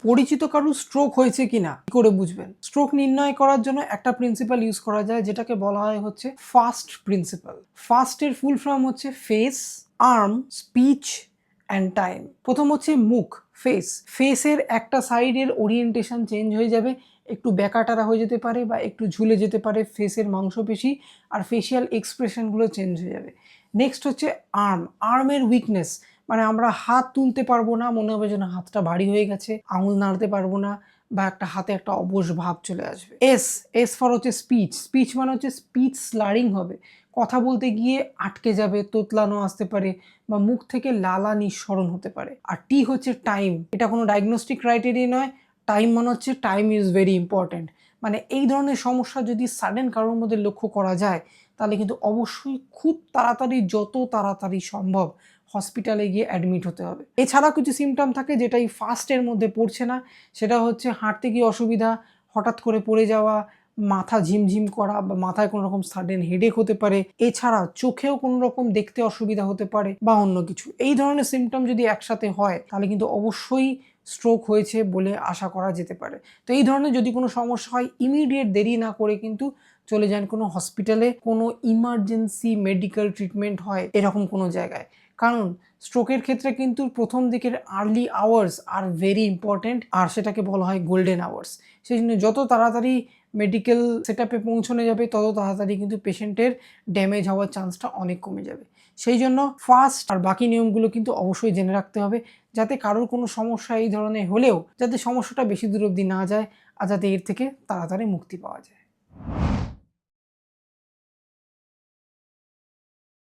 পরিচিত কারো স্ট্রোক হয়েছে কিনা কি করে বুঝবেন? স্ট্রোক নির্ণয় করার জন্য একটা প্রিন্সিপাল ইউজ করা যায় যেটাকে বলা হয় হচ্ছে ফাস্ট প্রিন্সিপাল। ফাস্টের ফুল ফর্ম হচ্ছে face, arm, speech and time. প্রথম হচ্ছে মুখ, ফেস। ফেসের একটা সাইডের ওরিয়েন্টেশন চেঞ্জ হয়ে যাবে, একটু ব্যাকাটারা হয়ে যেতে পারে বা একটু ঝুলে যেতে পারে ফেসের মাংসপেশি, আর ফেসিয়াল এক্সপ্রেশনগুলো চেঞ্জ হয়ে যাবে। নেক্সট হচ্ছে আর্ম। আর্মের উইকনেস, মানে আমরা হাত তুলতে পারবো না, মনে হবে যেন হাতটা ভারী হয়ে গেছে, আঙুল নাড়তে পারবো না, বা একটা হাতে একটা অবশ ভাব চলে আসবে। এস, এস ফর হচ্ছে স্পিচ। স্পিচ মানে হচ্ছে স্পিচ স্লারিং হবে, কথা বলতে গিয়ে আটকে যাবে, তোতলানো আসতে পারে বা মুখ থেকে লালা নিঃসরণ হতে পারে। আর টি হচ্ছে টাইম। এটা কোনো ডায়াগনস্টিক ক্রাইটেরিয়া নয়, টাইম মানে হচ্ছে টাইম ইজ ভেরি ইম্পর্ট্যান্ট। মানে এই ধরনের সমস্যা যদি সাডেন কারোর মধ্যে লক্ষ্য করা যায় তাহলে কিন্তু অবশ্যই খুব তাড়াতাড়ি, যত তাড়াতাড়ি সম্ভব হসপিটালে গিয়ে অ্যাডমিট হতে হবে। এছাড়াও কিছু সিমটম থাকে যেটা এই ফার্স্টের মধ্যে পড়ছে না, সেটা হচ্ছে হাঁটতে গিয়ে অসুবিধা, হঠাৎ করে পড়ে যাওয়া, মাথা ঝিমঝিম করা বা মাথায় কোনো রকম সাডেন হেডেক হতে পারে, এছাড়া চোখেও কোনো রকম দেখতে অসুবিধা হতে পারে বা অন্য কিছু। এই ধরনের সিমটম যদি একসাথে হয় তাহলে কিন্তু অবশ্যই স্ট্রোক হয়েছে বলে আশা করা যেতে পারে। তো এই ধরনের যদি কোনো সমস্যা হয় ইমিডিয়েট দেরি না করে কিন্তু চলে যান কোনো হসপিটালে, কোনো ইমার্জেন্সি মেডিকেল ট্রিটমেন্ট হয় এরকম কোনো জায়গায়। কারণ স্ট্রোকের ক্ষেত্রে কিন্তু প্রথম দিকের আর্লি আওয়ার্স আর ভেরি ইম্পর্ট্যান্ট, আর সেটাকে বলা হয় গোল্ডেন আওয়ার্স। সেই জন্য যত তাড়াতাড়ি মেডিকেল সেট আপে পৌঁছানো যাবে তত তাড়াতাড়ি কিন্তু পেশেন্টের ড্যামেজ হওয়ার চান্সটা অনেক কমে যাবে। সেই জন্য ফার্স্ট আর বাকি নিয়মগুলো কিন্তু অবশ্যই জেনে রাখতে হবে, যাতে কারোর কোনো সমস্যা এই ধরনের হলেও যাতে সমস্যাটা বেশি দূর অবধি না যায় আর যাতে এর থেকে তাড়াতাড়ি মুক্তি পাওয়া যায়।